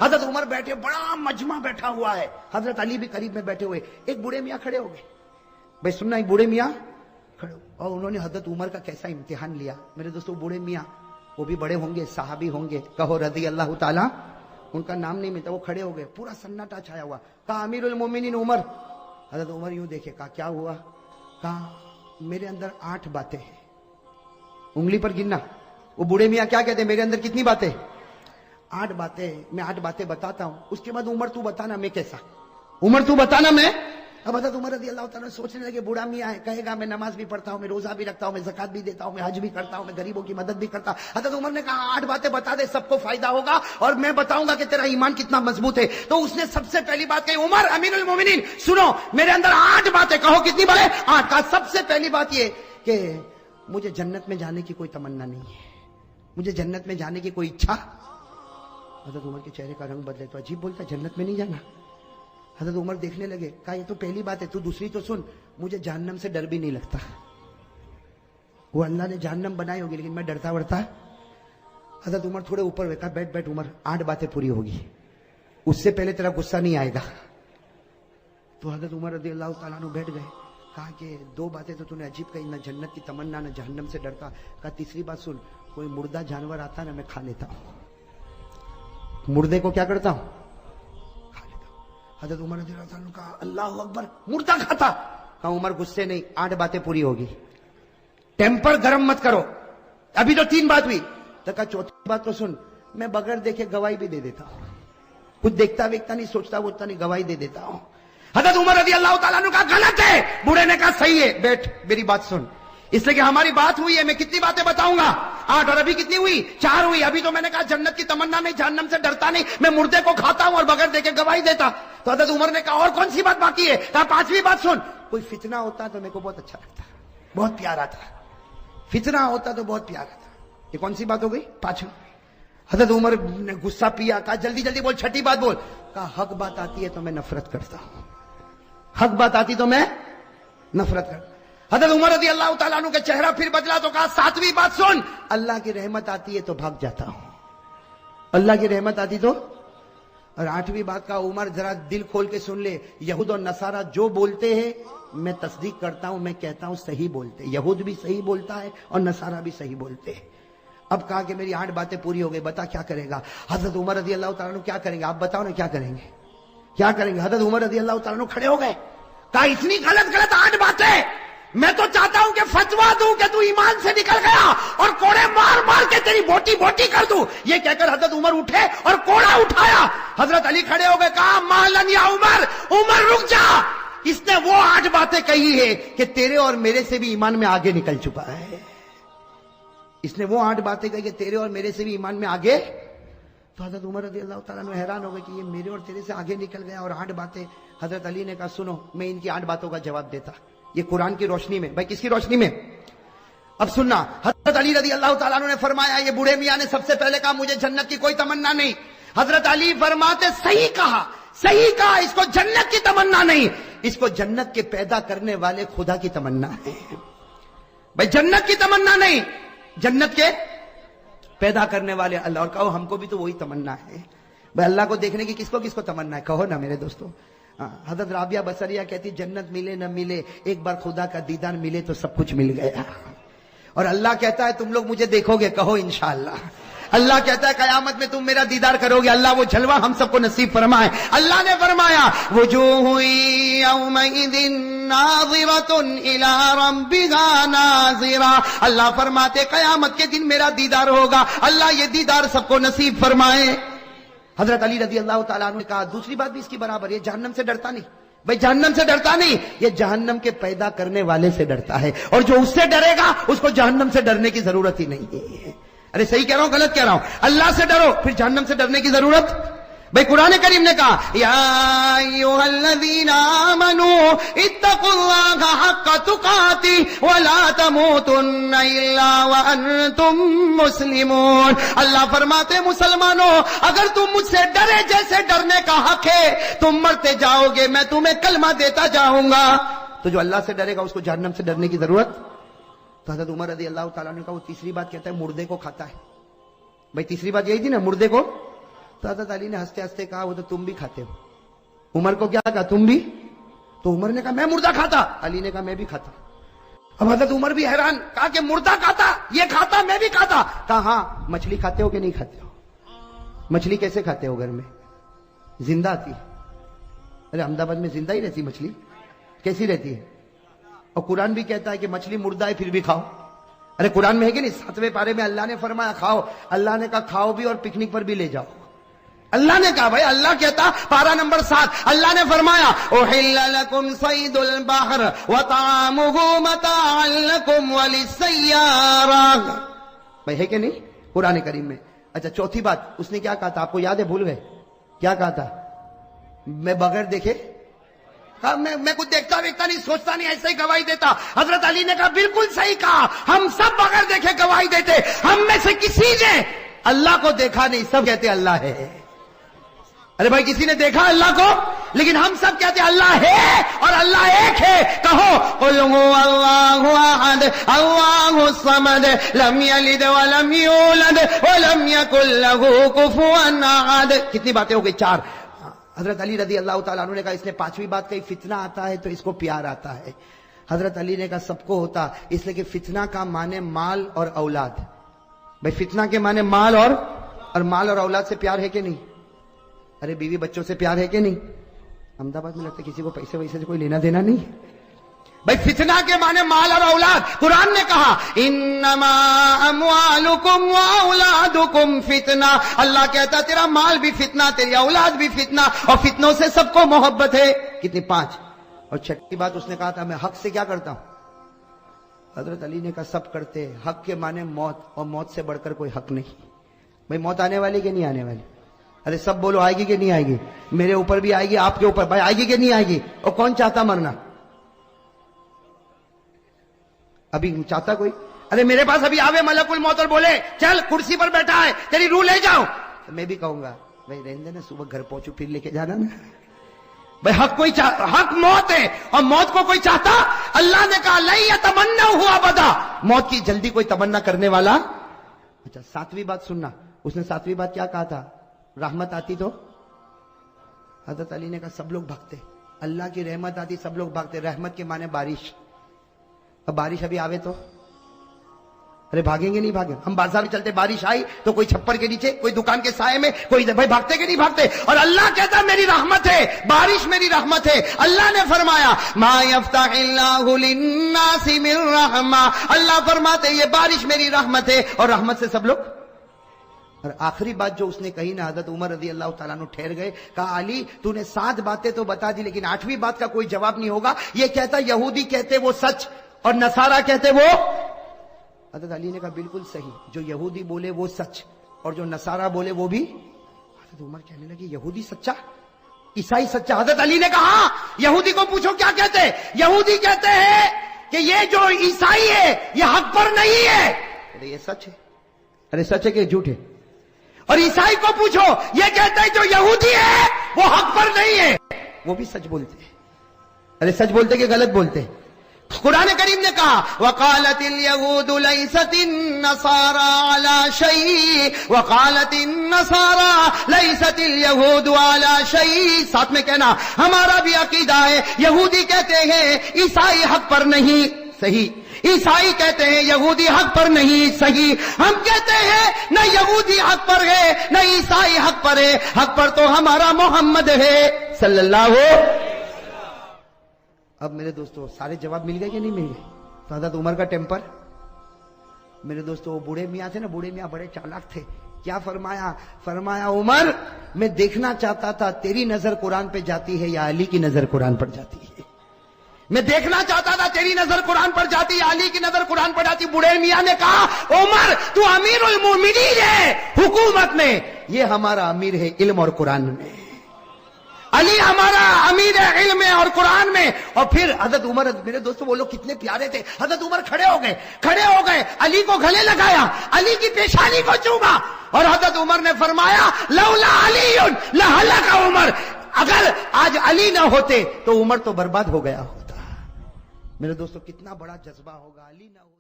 حضرت عمر بیٹھے, بڑا مجمع بیٹھا ہوا ہے, حضرت علی بھی قریب میں بیٹھے ہوئے. ایک بوڑھے میاں کھڑے ہو گئے. بھائی سننا, ایک بوڑھے میاں کھڑے ہو, اور انہوں نے حضرت عمر کا کیسا امتحان لیا. میرے دوستو, بوڑھے میاں وہ بھی بڑے ہوں گے, صحابی ہوں گے, کہو رضی اللہ تعالی, ان کا نام نہیں ملتا. وہ کھڑے ہو گئے, پورا سناٹا چھایا ہوا. کہا امیر المومنین عمر. حضرت عمر یوں دیکھے, کہا کیا ہوا؟ کہا میرے اندر 8 باتیں ہیں, انگلی پر گننا. وہ بوڑھے میاں کیا کہتے ہیں, میرے اندر کتنی باتیں؟ 8 باتیں. میں 8 باتیں بتاتا ہوں, اس کے بعد عمر تو بتانا میں کیسا, عمر تو بتانا میں. اب حضرت عمر رضی اللہ تعالیٰ سوچنے لگے, بوڑھا میاں ہے, کہے گا میں نماز بھی پڑھتا ہوں, میں روزہ بھی رکھتا ہوں, میں زکات بھی دیتا ہوں, میں حج بھی کرتا ہوں, میں غریبوں کی مدد بھی کرتا ہوں. حضرت عمر نے کہا 8 باتیں بتا دے, سب کو فائدہ ہوگا, اور میں بتاؤں گا کہ تیرا ایمان کتنا مضبوط ہے. تو اس نے سب سے پہلی بات کہی, عمر امیر المومنین سنو, میرے اندر 8 باتیں. کہو کتنی باتیں؟ 8. کہا سب سے پہلی بات یہ کہ مجھے جنت میں جانے کی کوئی تمنا نہیں ہے, مجھے جنت میں جانے کی کوئی اچھا. حضرت عمر کے چہرے کا رنگ بدلے, تو عجیب بولتا, جنت میں نہیں جانا. حضرت عمر دیکھنے لگے, کہا یہ تو پہلی بات ہے, تو دوسری تو سن, مجھے جہنم سے ڈر بھی نہیں لگتا. وہ اللہ نے جہنم بنائی ہوگی, لیکن میں ڈرتا ورتا. حضرت عمر تھوڑے اوپر ہوئے, کہا بیٹھ بیٹھ عمر, 8 باتیں پوری ہوگی, اس سے پہلے تیرا غصہ نہیں آئے گا. تو حضرت عمر رضی اللہ تعالیٰ عنہ بیٹھ گئے. کہا کہ 2 باتیں تو نے عجیب کہی, نہ جنت کی تمنا نہ جہنم سے ڈرتا. کہا تیسری بات سن, کوئی مردہ جانور آتا نا, میں کھا لیتا ہوں, مردے کو کیا کرتا ہوں, کھا لیتا ہوں. حضرت عمر رضی اللہ عنہ کہا اللہ اکبر, مردہ کھاتا. کہا عمر غصے نہیں, 8 باتیں پوری ہوگی, ٹیمپر گرم مت کرو, ابھی تو 3 بات ہوئی. تو کہا چوتھی بات تو سن, میں بغیر دیکھے گواہی بھی دے دیتا ہوں, کچھ دیکھتا ویکتا نہیں, سوچتا ووچتا نہیں, گواہی دے دیتا ہوں. حضرت عمر رضی اللہ تعالیٰ نے کہا غلط ہے. بوڑھے نے کہا صحیح ہے, بیٹھ میری بات سن, اس لیے کہ ہماری بات ہوئی ہے, میں کتنی باتیں بتاؤں گا, 8, اور ابھی کتنی ہوئی, 4 ہوئی. ابھی تو میں نے کہا جنت کی تمنا نہیں, جہنم سے ڈرتا نہیں, میں مردے کو کھاتا ہوں اور بغیر دیکھے گواہی دیتا. تو حضرت عمر نے کہا اور کون سی بات باقی ہے؟ کہا 5ویں بات سن, کوئی فتنہ ہوتا تو میرے کو بہت اچھا لگتا, بہت پیارا تھا, فتنہ ہوتا تو بہت پیارا تھا. یہ کون سی بات ہو گئی, 5ویں. حضرت عمر نے غصہ پیا, کہا جلدی جلدی بول, 6ٹھی بات بول. کہا حق بات آتی ہے تو میں نفرت کرتا ہوں, حق بات آتی تو میں نفرت کرتا. حضرت عمر رضی اللہ تعالیٰ عنہ کا چہرہ پھر بدلا, تو کہا 7ویں بات سن, اللہ کی رحمت آتی ہے تو بھاگ جاتا ہوں, اللہ کی رحمت آتی تو. اور 8ویں بات کا عمر ذرا دل کھول کے سن لے, یہود اور نصارہ جو بولتے ہیں میں تصدیق کرتا ہوں, میں کہتا ہوں صحیح بولتے, یہود بھی صحیح بولتا ہے اور نصارہ بھی صحیح بولتے ہیں. اب کہا کہ میری 8 باتیں پوری ہو گئی, بتا کیا کرے گا. حضرت عمر رضی اللہ تعالیٰ عنہ کیا کریں گے, آپ بتاؤ نا کیا کریں گے, کیا کریں گے. حضرت عمر رضی اللہ تعالیٰ عنہ کھڑے ہو گئے. کہا اتنی غلط 8 باتیں, میں تو چاہتا ہوں کہ فتوا دوں کہ تو ایمان سے نکل گیا اور کوڑے مار مار کے تیری بوٹی بوٹی کر دوں. یہ کہہ کر حضرت عمر اٹھے اور کوڑا اٹھایا. حضرت علی کھڑے ہو گئے, کہا مالن یا عمر, عمر رک جا, اس نے وہ 8 باتیں کہی ہے کہ تیرے اور میرے سے بھی ایمان میں آگے نکل چکا ہے. اس نے وہ 8 باتیں کہی کہ تیرے اور میرے سے بھی ایمان میں آگے. تو حضرت عمر رضی اللہ تعالیٰ نے حیران ہو گئے کہ یہ میرے اور تیرے سے آگے نکل گیا, اور 8 باتیں. حضرت علی نے کہا سنو, میں ان کی 8 باتوں کا جواب دیتا, یہ قرآن کی روشنی میں. بھائی کس کی روشنی میں, اب سننا. حضرت علی رضی اللہ تعالیٰ نے فرمایا, یہ بوڑھے میاں نے سب سے پہلے کہا مجھے جنت کی کوئی تمنا نہیں. حضرت علی فرماتے صحیح کہا, صحیح کہا, اس کو جنت کی تمنا نہیں, اس کو جنت کے پیدا کرنے والے خدا کی تمنا ہے. بھائی جنت کی تمنا نہیں, جنت کے پیدا کرنے والے اللہ. اور کہو ہم کو بھی تو وہی تمنا ہے. بھائی اللہ کو دیکھنے کی کس کو تمنا ہے, کہو نا میرے دوستوں. حضرت رابعہ بصریہ کہتی جنت ملے نہ ملے, ایک بار خدا کا دیدار ملے تو سب کچھ مل گیا. اور اللہ کہتا ہے تم لوگ مجھے دیکھو گے, کہو انشاءاللہ. اللہ کہتا ہے قیامت میں تم میرا دیدار کرو گے. اللہ وہ جلوہ ہم سب کو نصیب فرمائے. اللہ نے فرمایا وجوہ یومئذ ناظرۃ الی ربها ناظرہ. اللہ فرماتے قیامت کے دن میرا دیدار ہوگا. اللہ یہ دیدار سب کو نصیب فرمائے. حضرت علی رضی اللہ تعالیٰ عنہ نے کہا دوسری بات بھی اس کی برابر, یہ جہنم سے ڈرتا نہیں. بھائی جہنم سے ڈرتا نہیں, یہ جہنم کے پیدا کرنے والے سے ڈرتا ہے, اور جو اس سے ڈرے گا اس کو جہنم سے ڈرنے کی ضرورت ہی نہیں ہے. ارے صحیح کہہ رہا ہوں غلط کہہ رہا ہوں, اللہ سے ڈرو پھر جہنم سے ڈرنے کی ضرورت. بھائی قرآن کریم نے کہا یا ایھا الذین آمنوا اتقوا اللہ حق تقاتہ ولا تموتن الا وانتم مسلمون. اللہ فرماتے مسلمانوں اگر تم مجھ سے ڈرے جیسے ڈرنے کا حق ہے, تم مرتے جاؤ گے, میں تمہیں کلمہ دیتا جاؤں گا. تو جو اللہ سے ڈرے گا اس کو جہنم سے ڈرنے کی ضرورت. تو حضرت عمر رضی اللہ تعالیٰ نے کہا وہ تیسری بات کہتا ہے مردے کو کھاتا ہے. بھائی تیسری بات یہی تھی نا, مردے کو تو حضرت علی نے ہنستے ہنستے کہا وہ تو تم بھی کھاتے ہو. عمر کو کیا کہا تم بھی؟ تو عمر نے کہا میں مردہ کھاتا. علی نے کہا میں بھی کھاتا. اب حضرت عمر بھی حیران, کہا کہ مردہ کھاتا, یہ کھاتا, میں بھی کھاتا. کہا ہاں مچھلی کھاتے ہو کہ نہیں کھاتے ہو؟ مچھلی کیسے کھاتے ہو گھر میں؟ زندہ آتی. ارے احمد آباد میں زندہ ہی رہتی مچھلی, کیسی رہتی ہے؟ اور قرآن بھی کہتا ہے کہ مچھلی مردہ ہے پھر بھی کھاؤ. ارے قرآن میں ہے کہ نہیں؟ 7ویں پارے میں اللہ نے فرمایا کھاؤ. اللہ نے کہا کھاؤ بھی اور پکنک پر بھی لے جاؤ. اللہ نے کہا, بھائی اللہ کہتا, پارا نمبر 7, اللہ نے فرمایا احل لکم صید البحر وطعامہ متاعا لکم وللسیارہ. بھائی ہے کہ نہیں قرآن کریم میں؟ اچھا چوتھی بات اس نے کیا کہا تھا, آپ کو یاد ہے؟ بھول گئے کیا کہا تھا؟ میں بغیر دیکھے میں کچھ دیکھتا ویکھتا نہیں, سوچتا نہیں, ایسے ہی گواہی دیتا. حضرت علی نے کہا بالکل صحیح کہا, ہم سب بغیر دیکھے گواہی دیتے. ہم میں سے کسی نے اللہ کو دیکھا نہیں, سب کہتے اللہ ہے. ارے بھائی کسی نے دیکھا اللہ کو؟ لیکن ہم سب کہتے اللہ ہے اور اللہ ایک ہے. کہو قل هو اللہ احد اللہ الصمد لم یلد ولم یولد ولم یکن له کفوا احد. کتنی باتیں ہو گئی؟ 4. حضرت علی رضی اللہ تعالیٰ عنہ نے کہا اس نے 5ویں بات کہی, فتنہ آتا ہے تو اس کو پیار آتا ہے. حضرت علی نے کہا سب کو ہوتا, اس لیے کہ فتنہ کا معنی مال اور اولاد. بھائی فتنہ کے معنی مال اور مال اور اولاد سے پیار ہے کہ نہیں؟ ارے بیوی بچوں سے پیار ہے کہ نہیں؟ احمد آباد میں لگتا ہے کسی کو پیسے ویسے سے کوئی لینا دینا نہیں. بھائی فتنہ کے معنی مال اور اولاد. قرآن نے کہا انما اموالکم واولادکم فتنہ. اللہ کہتا تیرا مال بھی فتنہ, تیری اولاد بھی فتنہ, اور فتنوں سے سب کو محبت ہے. کتنی؟ 5. اور 6ٹھی بات اس نے کہا تھا میں حق سے کیا کرتا ہوں. حضرت علی نے کہا سب کرتے. حق کے معنی موت, اور موت سے بڑھ کر کوئی حق نہیں. بھائی موت آنے والی کہ نہیں آنے والی؟ ارے سب بولو آئے گی کہ نہیں آئے گی؟ میرے اوپر بھی آئے گی, آپ کے اوپر. بھائی آئے گی کہ نہیں آئے گی؟ اور کون چاہتا مرنا؟ ابھی چاہتا کوئی؟ ارے میرے پاس ابھی آوے ملک الموت اور بولے چل کرسی پر بیٹھا ہے تیری روح لے جاؤ, تو میں بھی کہوں گا بھائی رہنے دینا, صبح گھر پہنچو پھر لے کے جانا نا. بھائی حق کوئی حق موت ہے, اور موت کو کوئی چاہتا؟ اللہ نے کہا لن یتمنوا ابدا, موت کی جلدی کوئی تمنا کرنے والا. اچھا 7ویں بات سننا, اس نے 7ویں بات کیا کہا تھا؟ رحمت آتی تو حضرت علی نے کہا سب لوگ بھاگتے. اللہ کی رحمت آتی سب لوگ بھاگتے. رحمت کے معنی بارش. اب بارش ابھی آوے تو ارے بھاگیں گے نہیں بھاگیں؟ ہم بازار میں چلتے, بارش آئی تو کوئی چھپر کے نیچے, کوئی دکان کے سائے میں, کوئی بھائی بھاگتے کہ نہیں بھاگتے؟ اور اللہ کہتا میری رحمت ہے, بارش میری رحمت ہے. اللہ نے فرمایا ما یفتح اللہ للناس من رحمہ, اللہ فرماتے یہ بارش میری رحمت ہے, اور رحمت سے سب لوگ. اور آخری بات جو اس نے کہی نا, حضرت عمر رضی اللہ تعالیٰ عنہ ٹھہر گئے, کہا علی تو نے 7 باتیں تو بتا دی, لیکن 8ویں بات کا کوئی جواب نہیں ہوگا. یہ کہتا یہودی کہتے وہ سچ اور نصارہ کہتے وہ. حضرت علی نے کہا بالکل صحیح, جو یہودی بولے وہ سچ اور جو نصارہ بولے وہ بھی. حضرت عمر کہنے لگے یہودی سچا, عیسائی سچا. حضرت علی نے کہا یہودی کو پوچھو کیا کہتے. یہودی کہتے ہیں کہ یہ جو عیسائی ہے یہ حق پر نہیں ہے. ارے یہ سچ ہے. ارے سچ ہے کہ جھوٹ ہے؟ اور عیسائی کو پوچھو, یہ کہتے ہیں جو یہودی ہے وہ حق پر نہیں ہے. وہ بھی سچ بولتے ہیں. ارے سچ بولتے کہ غلط بولتے؟ قرآن کریم نے کہا وقالت اليهود ليست النصارى على شيء وقالت النصارى ليست اليهود على شيء. ساتھ میں کہنا ہمارا بھی عقیدہ ہے, یہودی کہتے ہیں عیسائی حق پر نہیں, صحیح. عیسائی کہتے ہیں یہودی حق پر نہیں, صحیح. ہم کہتے ہیں نہ یہودی حق پر ہے نہ عیسائی حق پر ہے, حق پر تو ہمارا محمد ہے صلی اللہ علیہ. اب میرے دوستو سارے جواب مل گئے کہ نہیں مل گئے؟ تو حضرت عمر کا ٹیمپر. میرے دوستو وہ بوڑھے میاں تھے نا, بوڑھے میاں بڑے چالاک تھے. کیا فرمایا؟ فرمایا عمر میں دیکھنا چاہتا تھا تیری نظر قرآن پہ جاتی ہے یا علی کی نظر قرآن پر جاتی ہے. میں دیکھنا چاہتا تھا تیری نظر قرآن پر جاتی ہے علی کی نظر قرآن پر جاتی. بوڑھے میاں نے کہا عمر تو امیر المومنین ہے حکومت میں, یہ ہمارا امیر ہے علم اور قرآن میں. علی ہمارا امیر ہے علم میں اور قرآن میں. اور پھر حضرت عمر, میرے دوستو وہ لوگ کتنے پیارے تھے. حضرت عمر کھڑے ہو گئے, علی کو گلے لگایا, علی کی پیشانی کو چوما, اور حضرت عمر نے فرمایا لولا علی لہلک عمر, اگر آج علی نہ ہوتے تو عمر تو برباد ہو گیا ہوتا. میرے دوستو کتنا بڑا جذبہ ہوگا, علی نہ ہو